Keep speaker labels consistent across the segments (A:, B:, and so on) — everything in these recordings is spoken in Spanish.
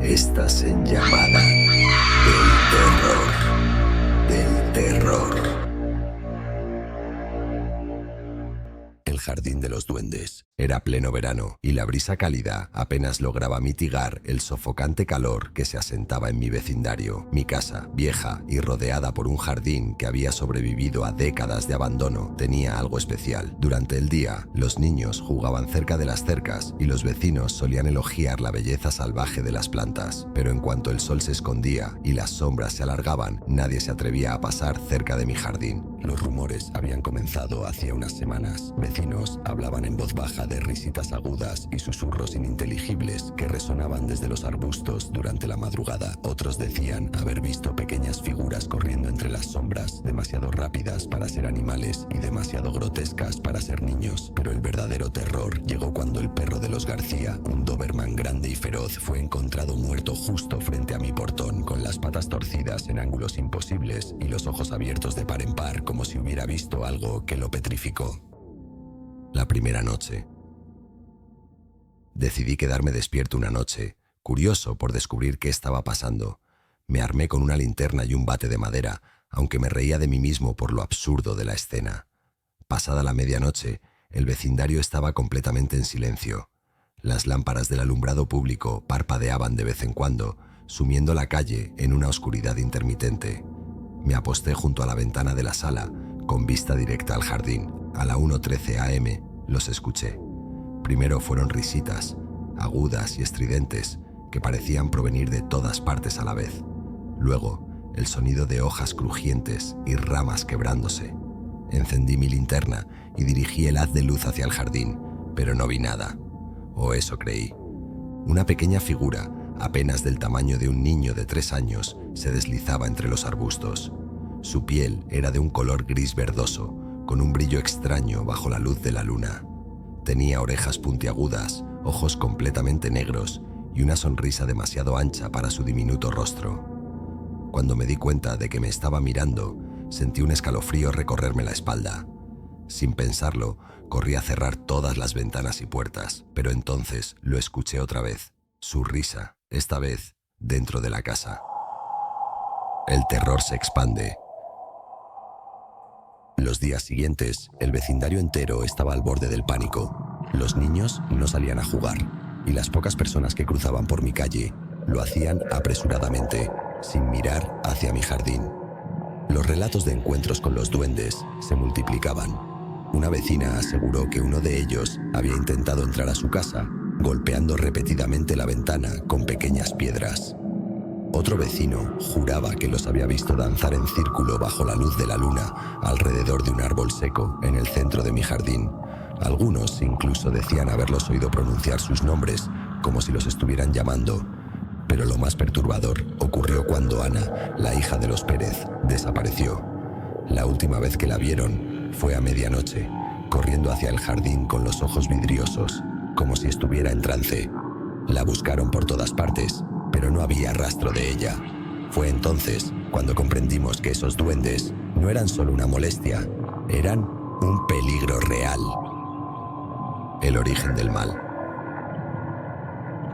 A: Estás en llamada del terror. El jardín de los duendes. Era pleno verano y la brisa cálida apenas lograba mitigar el sofocante calor que se asentaba en mi vecindario. Mi casa, vieja y rodeada por un jardín que había sobrevivido a décadas de abandono, tenía algo especial. Durante el día, los niños jugaban cerca de las cercas y los vecinos solían elogiar la belleza salvaje de las plantas. Pero en cuanto el sol se escondía y las sombras se alargaban, nadie se atrevía a pasar cerca de mi jardín. Los rumores habían comenzado hacía unas semanas. Vecinos hablaban en voz baja de risitas agudas y susurros ininteligibles que resonaban desde los arbustos durante la madrugada. Otros decían haber visto pequeñas figuras corriendo entre las sombras, demasiado rápidas para ser animales y demasiado grotescas para ser niños. Pero el verdadero terror llegó cuando el perro de los García, un doberman grande y feroz, fue encontrado muerto justo frente a mi portón, con las patas torcidas en ángulos imposibles y los ojos abiertos de par en par, como si hubiera visto algo que lo petrificó. La primera noche. Decidí quedarme despierto una noche, curioso por descubrir qué estaba pasando. Me armé con una linterna y un bate de madera, aunque me reía de mí mismo por lo absurdo de la escena. Pasada la medianoche, el vecindario estaba completamente en silencio. Las lámparas del alumbrado público parpadeaban de vez en cuando, sumiendo la calle en una oscuridad intermitente. Me aposté junto a la ventana de la sala, con vista directa al jardín. A la 1:13 am los escuché. Primero fueron risitas, agudas y estridentes, que parecían provenir de todas partes a la vez. Luego, el sonido de hojas crujientes y ramas quebrándose. Encendí mi linterna y dirigí el haz de luz hacia el jardín, pero no vi nada. O eso creí. Una pequeña figura, apenas del tamaño de un niño de 3 años, se deslizaba entre los arbustos. Su piel era de un color gris verdoso, con un brillo extraño bajo la luz de la luna. Tenía orejas puntiagudas, ojos completamente negros y una sonrisa demasiado ancha para su diminuto rostro. Cuando me di cuenta de que me estaba mirando, sentí un escalofrío recorrerme la espalda. Sin pensarlo, corrí a cerrar todas las ventanas y puertas, pero entonces lo escuché otra vez, su risa, esta vez dentro de la casa. El terror se expande. Los días siguientes, el vecindario entero estaba al borde del pánico. Los niños no salían a jugar, y las pocas personas que cruzaban por mi calle lo hacían apresuradamente, sin mirar hacia mi jardín. Los relatos de encuentros con los duendes se multiplicaban. Una vecina aseguró que uno de ellos había intentado entrar a su casa, golpeando repetidamente la ventana con pequeñas piedras. Otro vecino juraba que los había visto danzar en círculo bajo la luz de la luna alrededor de un árbol seco en el centro de mi jardín. Algunos incluso decían haberlos oído pronunciar sus nombres como si los estuvieran llamando. Pero lo más perturbador ocurrió cuando Ana, la hija de los Pérez, desapareció. La última vez que la vieron fue a medianoche, corriendo hacia el jardín con los ojos vidriosos, como si estuviera en trance. La buscaron por todas partes, pero no había rastro de ella. Fue entonces cuando comprendimos que esos duendes no eran solo una molestia, eran un peligro real. El origen del mal.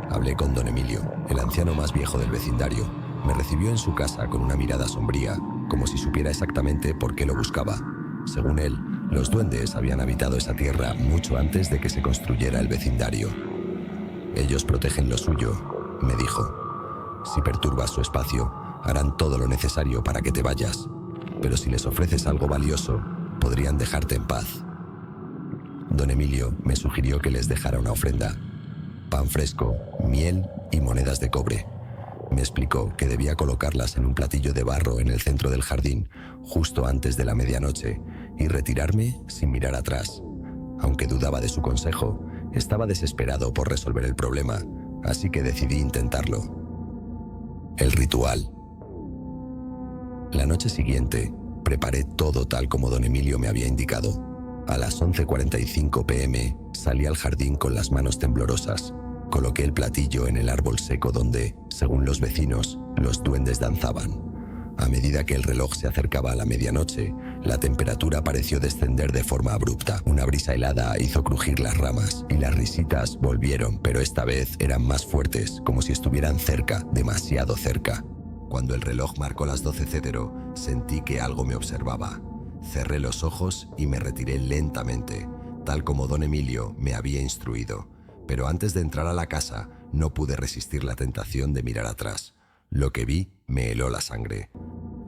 A: Hablé con don Emilio, el anciano más viejo del vecindario. Me recibió en su casa con una mirada sombría, como si supiera exactamente por qué lo buscaba. Según él, los duendes habían habitado esa tierra mucho antes de que se construyera el vecindario. Ellos protegen lo suyo, me dijo. Si perturbas su espacio, harán todo lo necesario para que te vayas, pero si les ofreces algo valioso, podrían dejarte en paz. Don Emilio me sugirió que les dejara una ofrenda: pan fresco, miel y monedas de cobre. Me explicó que debía colocarlas en un platillo de barro en el centro del jardín, justo antes de la medianoche, y retirarme sin mirar atrás. Aunque dudaba de su consejo, estaba desesperado por resolver el problema, así que decidí intentarlo. El ritual. La noche siguiente, preparé todo tal como don Emilio me había indicado. A las 11:45 p.m. salí al jardín con las manos temblorosas. Coloqué el platillo en el árbol seco donde, según los vecinos, los duendes danzaban. A medida que el reloj se acercaba a la medianoche, La temperatura pareció descender de forma abrupta. Una brisa helada hizo crujir las ramas y las risitas volvieron, pero esta vez eran más fuertes, como si estuvieran cerca, demasiado cerca. Cuando el reloj marcó las 12:00, sentí que algo me observaba. Cerré los ojos y me retiré lentamente, tal como don Emilio me había instruido. Pero antes de entrar a la casa, no pude resistir la tentación de mirar atrás. Lo que vi me heló la sangre.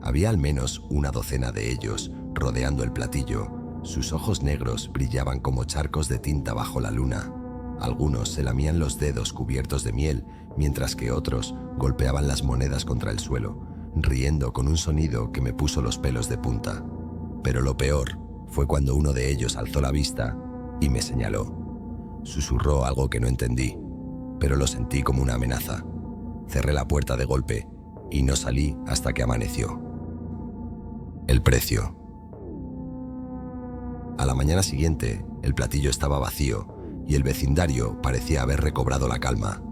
A: Había al menos una docena de ellos rodeando el platillo. Sus ojos negros brillaban como charcos de tinta bajo la luna. Algunos se lamían los dedos cubiertos de miel, mientras que otros golpeaban las monedas contra el suelo, riendo con un sonido que me puso los pelos de punta. Pero lo peor fue cuando uno de ellos alzó la vista y me señaló. Susurró algo que no entendí, pero lo sentí como una amenaza. Cerré la puerta de golpe y no salí hasta que amaneció. El precio. A la mañana siguiente, el platillo estaba vacío y el vecindario parecía haber recobrado la calma.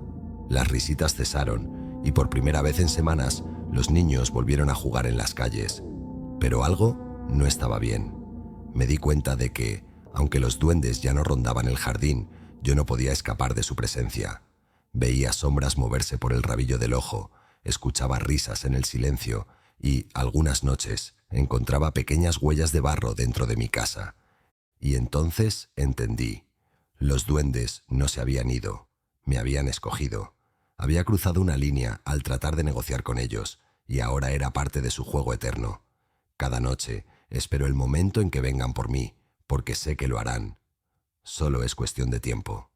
A: Las risitas cesaron y por primera vez en semanas los niños volvieron a jugar en las calles. Pero algo no estaba bien. Me di cuenta de que, aunque los duendes ya no rondaban el jardín, yo no podía escapar de su presencia. Veía sombras moverse por el rabillo del ojo, escuchaba risas en el silencio y, algunas noches, encontraba pequeñas huellas de barro dentro de mi casa. Y entonces entendí. Los duendes no se habían ido, me habían escogido. Había cruzado una línea al tratar de negociar con ellos y ahora era parte de su juego eterno. Cada noche espero el momento en que vengan por mí, porque sé que lo harán. Solo es cuestión de tiempo.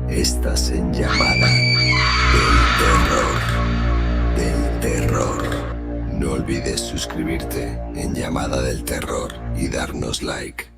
A: Estás en Llamada del Terror. No olvides suscribirte en Llamada del Terror y darnos like.